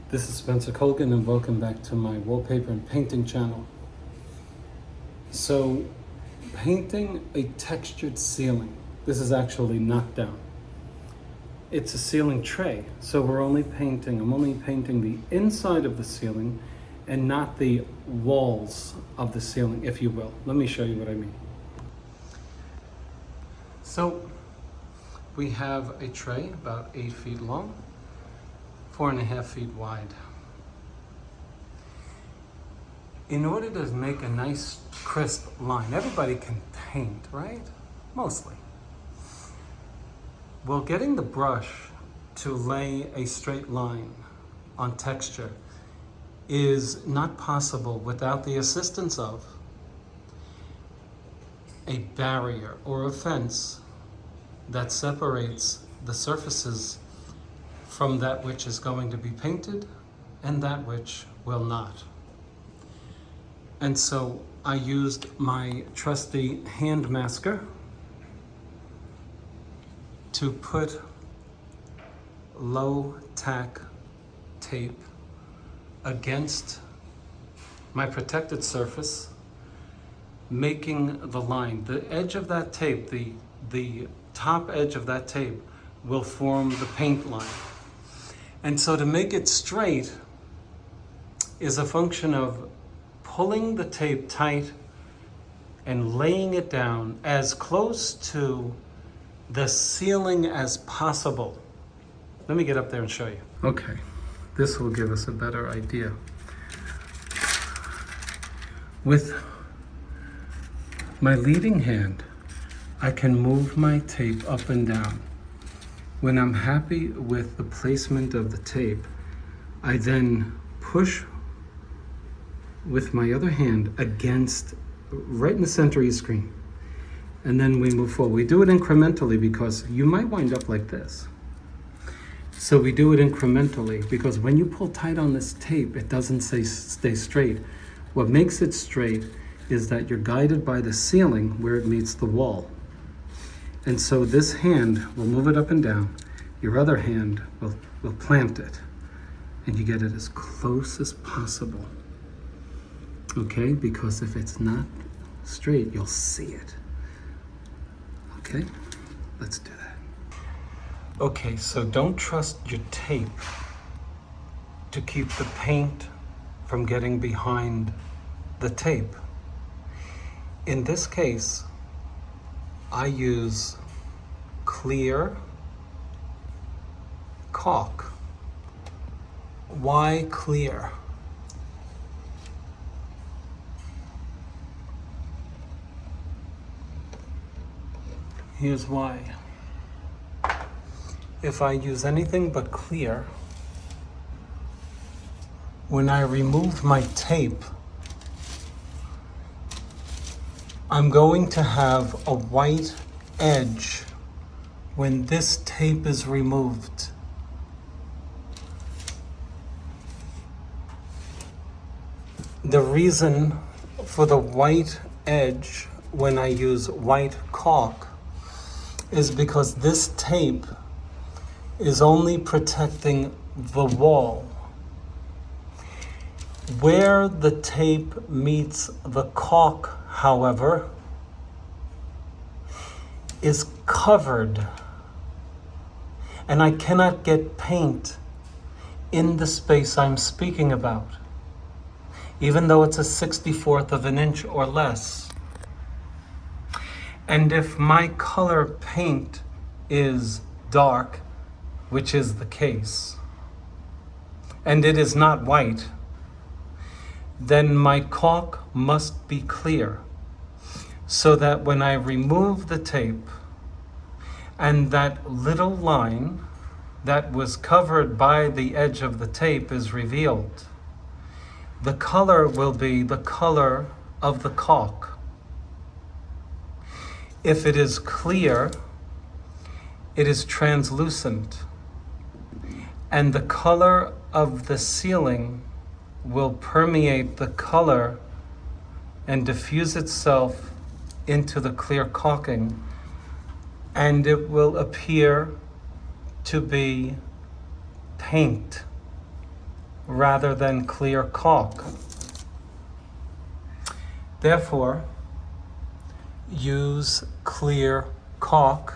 This is Spencer Colgan and welcome back to my wallpaper and painting channel. So, painting a textured ceiling. This is actually knockdown. It's a ceiling tray, so I'm only painting the inside of the ceiling and not the walls of the ceiling, if you will. Let me show you what I mean. So, we have a tray about 8 feet long, 4.5 feet wide. In order to make a nice crisp line, everybody can paint, right? Mostly. Well, getting the brush to lay a straight line on texture is not possible without the assistance of a barrier or a fence that separates the surfaces from that which is going to be painted and that which will not. And so I used my trusty hand masker to put low tack tape against my protected surface, making the line. The edge of that tape, the top edge of that tape will form the paint line. And so to make it straight is a function of pulling the tape tight and laying it down as close to the ceiling as possible. Let me get up there and show you. Okay, this will give us a better idea. With my leading hand, I can move my tape up and down. When I'm happy with the placement of the tape, I then push with my other hand against right in the center of your screen. And then we move forward. We do it incrementally because you might wind up like this. So we do it incrementally because when you pull tight on this tape, it doesn't stay straight. What makes it straight is that you're guided by the ceiling where it meets the wall. And so this hand will move it up and down. Your other hand will plant it. And you get it as close as possible. Okay, because if it's not straight, you'll see it. Okay, let's do that. Okay, so don't trust your tape to keep the paint from getting behind the tape. In this case, I use clear caulk. Why clear? Here's why. If I use anything but clear, when I remove my tape, I'm going to have a white edge when this tape is removed. The reason for the white edge when I use white caulk is because this tape is only protecting the wall. Where the tape meets the caulk, however, is covered, and I cannot get paint in the space I'm speaking about, even though it's a 64th of an inch or less. And if my color paint is dark, which is the case, and it is not white, then my caulk must be clear, so that when I remove the tape and that little line that was covered by the edge of the tape is revealed, the color will be the color of the caulk. If it is clear, it is translucent, and the color of the ceiling will permeate the color and diffuse itself into the clear caulking, and it will appear to be paint. rather than clear caulk. Therefore, use clear caulk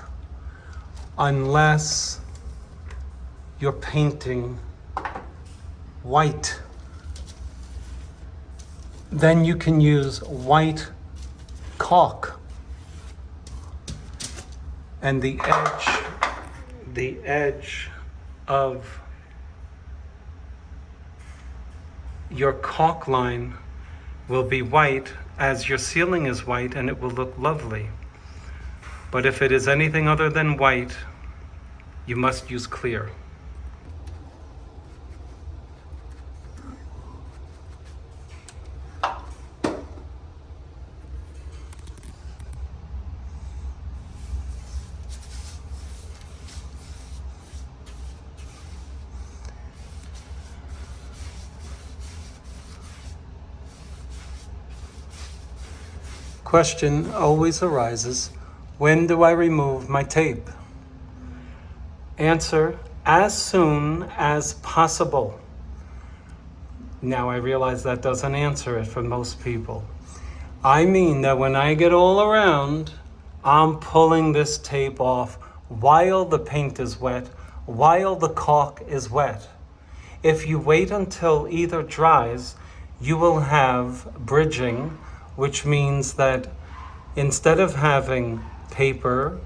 unless you're painting white. Then you can use white caulk. And the edge of your caulk line will be white as your ceiling is white, and it will look lovely. But if it is anything other than white, you must use clear. Question always arises, when do I remove my tape? Answer, as soon as possible. Now I realize that doesn't answer it for most people. I mean that when I get all around, I'm pulling this tape off while the paint is wet, while the caulk is wet. If you wait until either dries, you will have bridging, which means that instead of having paper,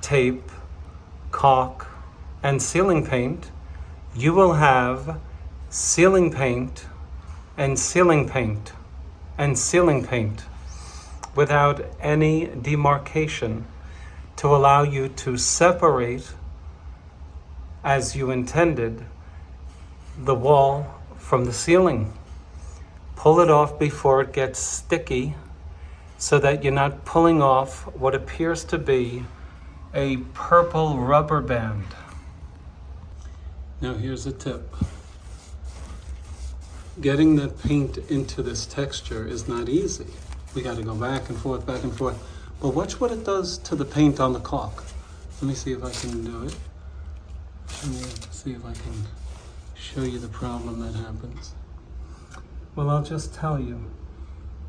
tape, caulk, and ceiling paint, you will have ceiling paint and ceiling paint and ceiling paint without any demarcation to allow you to separate, as you intended, the wall from the ceiling. Pull it off before it gets sticky so that you're not pulling off what appears to be a purple rubber band. Now here's a tip. Getting the paint into this texture is not easy. We got to go back and forth, back and forth. But watch what it does to the paint on the caulk. Let me see if I can do it. Let me see if I can show you the problem that happens. Well, I'll just tell you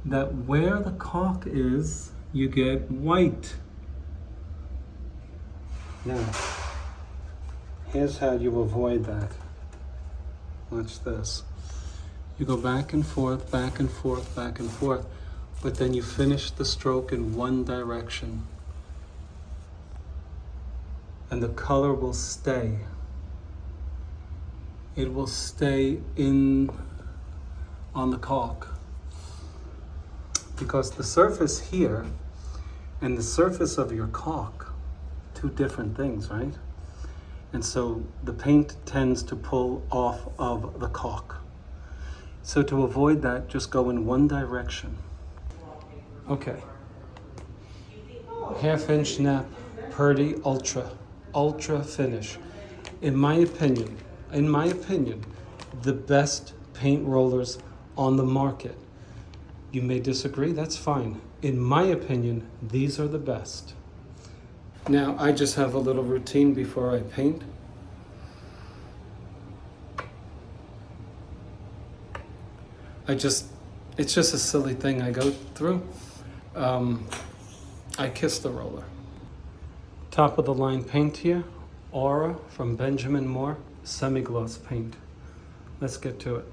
that where the caulk is, you get white. Now, here's how you avoid that. Watch this. You go back and forth, back and forth, back and forth, but then you finish the stroke in one direction. And the color will stay. It will stay on the caulk. Because the surface here and the surface of your caulk, two different things, right? And so the paint tends to pull off of the caulk. So to avoid that, just go in one direction. Okay. 1/2" nap, Purdy Ultra finish. In my opinion, the best paint rollers on the market. You may disagree, that's fine. In my opinion, these are the best. Now, I just have a little routine before I paint. It's just a silly thing I go through. I kiss the roller. Top of the line paint here, Aura from Benjamin Moore, semi-gloss paint. Let's get to it.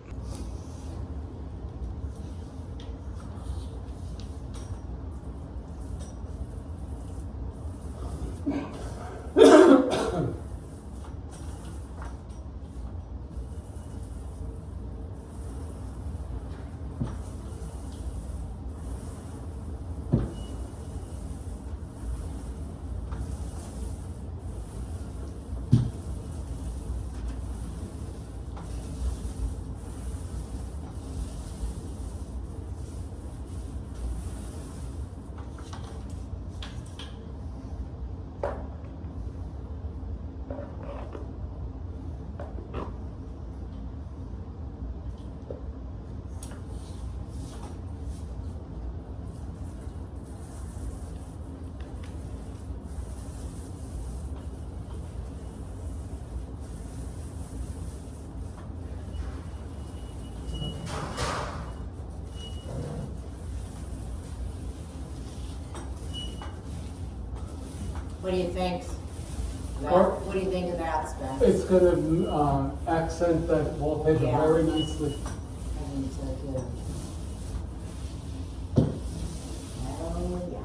What do you think? Or- What do you think of that, Spence? It's gonna accent that wallpaper Yeah. very nicely. I think so too. Oh, yeah.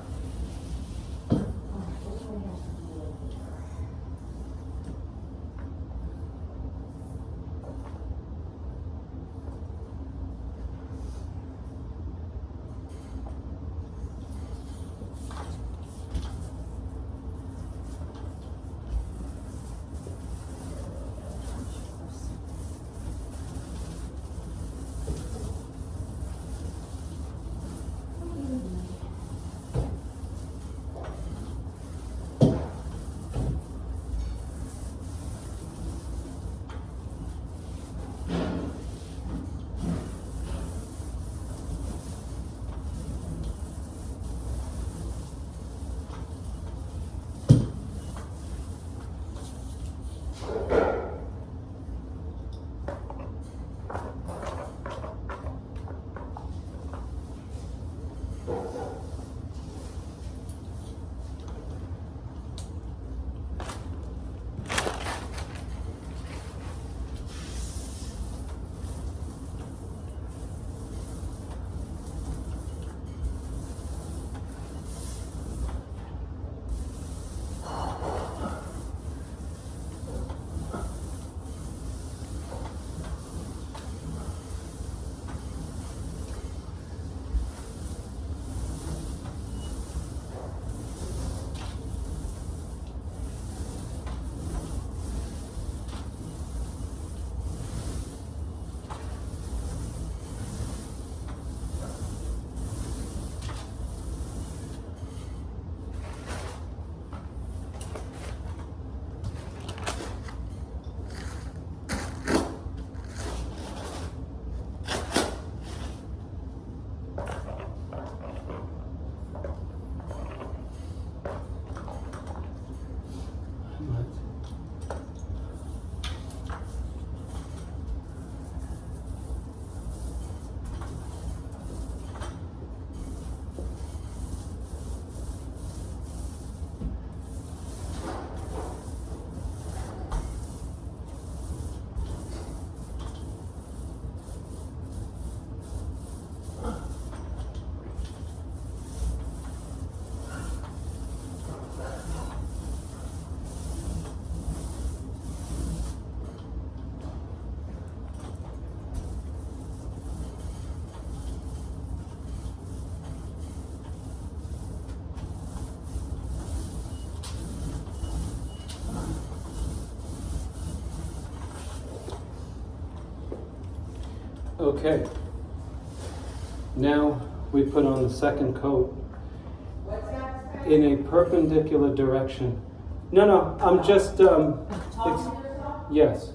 Okay. Now we put on the second coat in a perpendicular direction. No, I'm just, yes.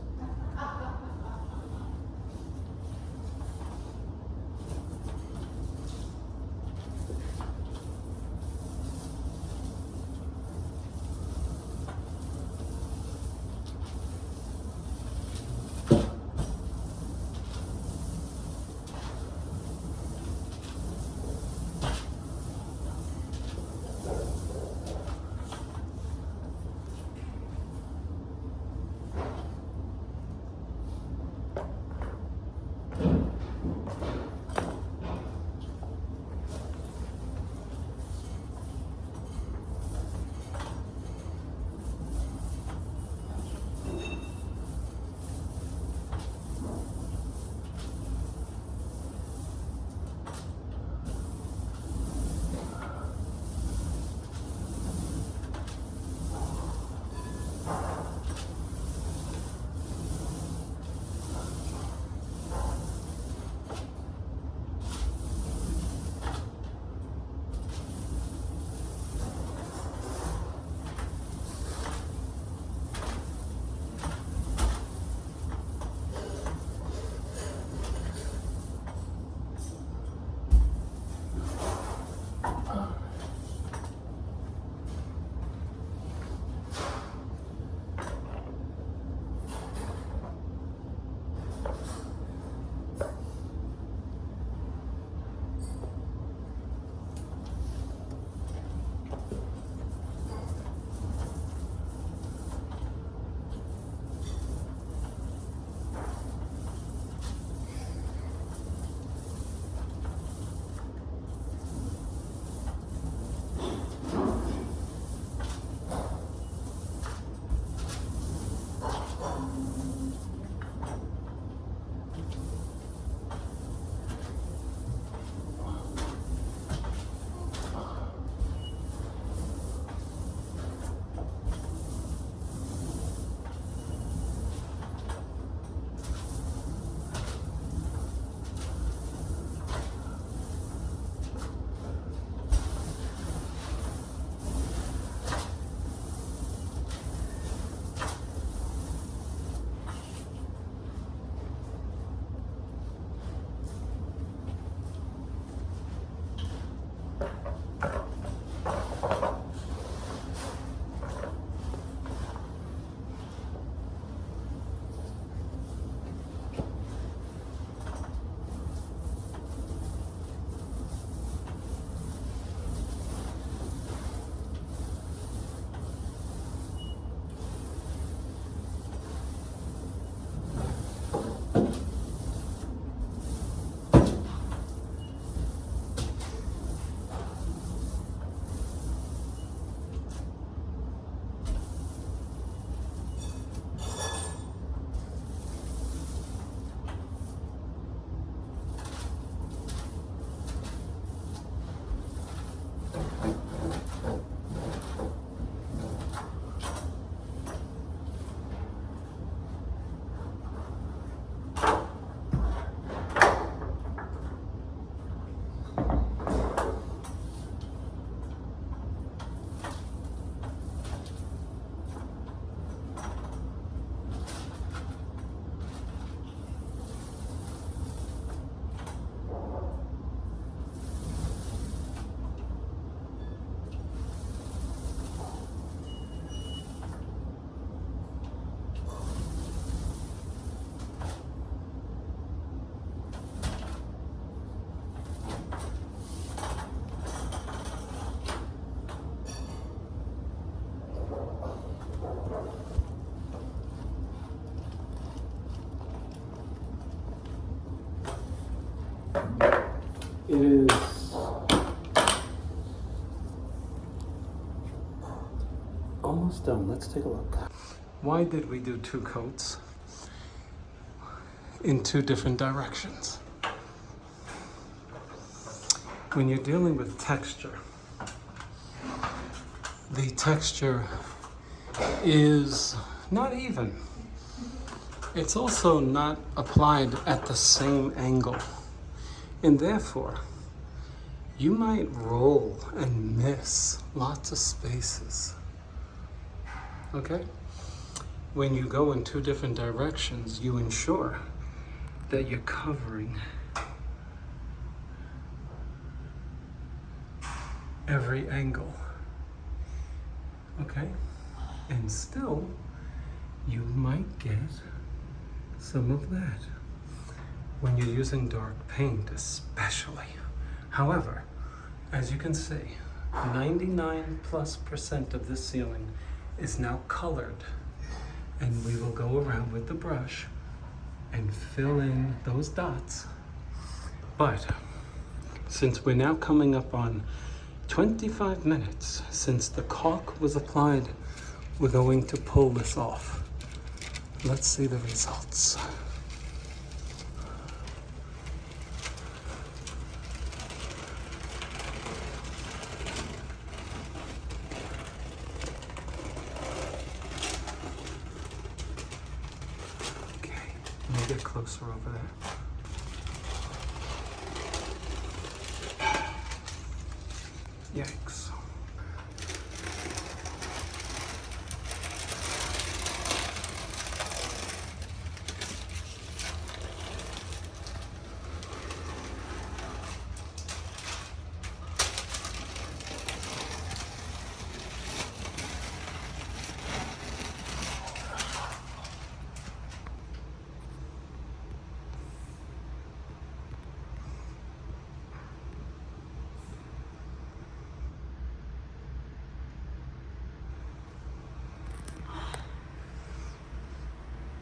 It is almost done. Let's take a look. Why did we do 2 coats in 2 different directions? When you're dealing with texture, the texture is not even. It's also not applied at the same angle. And therefore, you might roll and miss lots of spaces. Okay? When you go in 2 different directions, you ensure that you're covering every angle. Okay? And still, you might get some of that when you're using dark paint, especially. However, as you can see, 99+% of this ceiling is now colored, and we will go around with the brush and fill in those dots. But since we're now coming up on 25 minutes since the caulk was applied, we're going to pull this off. Let's see the results. Okay, let me get closer over there. Yikes.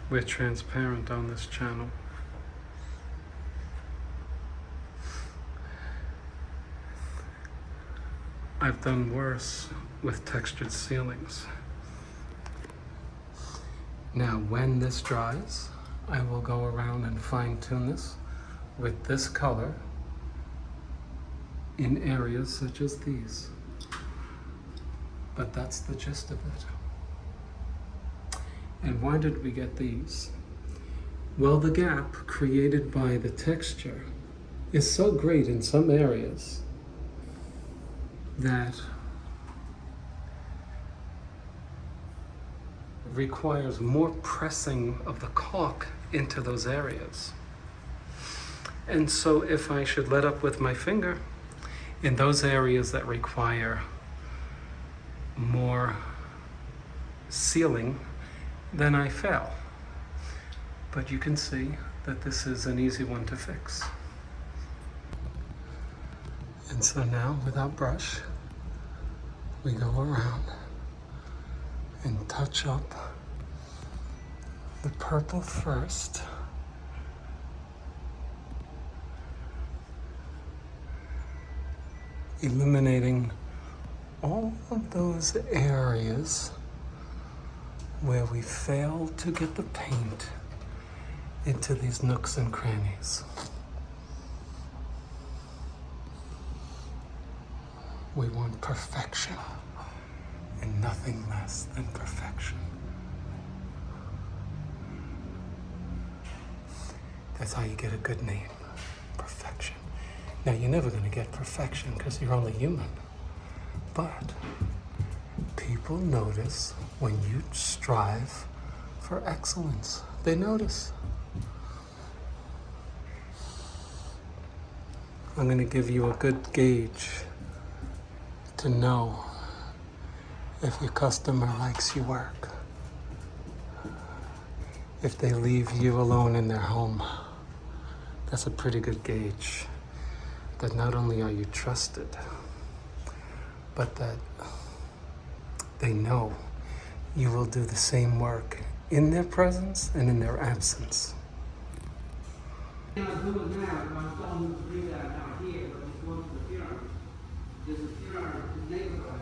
We're transparent on this channel. I've done worse with textured ceilings. Now, when this dries, I will go around and fine tune this with this color in areas such as these. But that's the gist of it. And why did we get these? Well, the gap created by the texture is so great in some areas that requires more pressing of the caulk into those areas. And so if I should let up with my finger in those areas that require more sealing, then I fail. But you can see that this is an easy one to fix. And so now, without brush, we go around and touch up the purple first. Eliminating all of those areas where we fail to get the paint into these nooks and crannies. We want perfection and nothing less than perfection. That's how you get a good name, perfection. Now, you're never going to get perfection because you're only human, but people notice when you strive for excellence. They notice. I'm going to give you a good gauge to know if your customer likes your work, if they leave you alone in their home. That's a pretty good gauge that not only are you trusted, but that they know you will do the same work in their presence and in their absence. Not doing that, I'm telling him to bring that down here, but he's going to the pyramid. There's a pyramid, his neighborhood.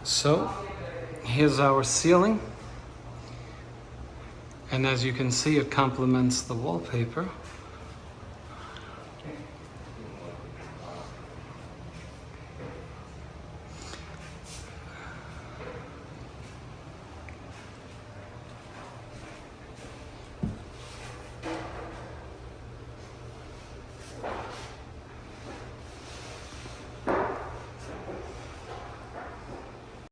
So, here's our ceiling. And as you can see, it complements the wallpaper.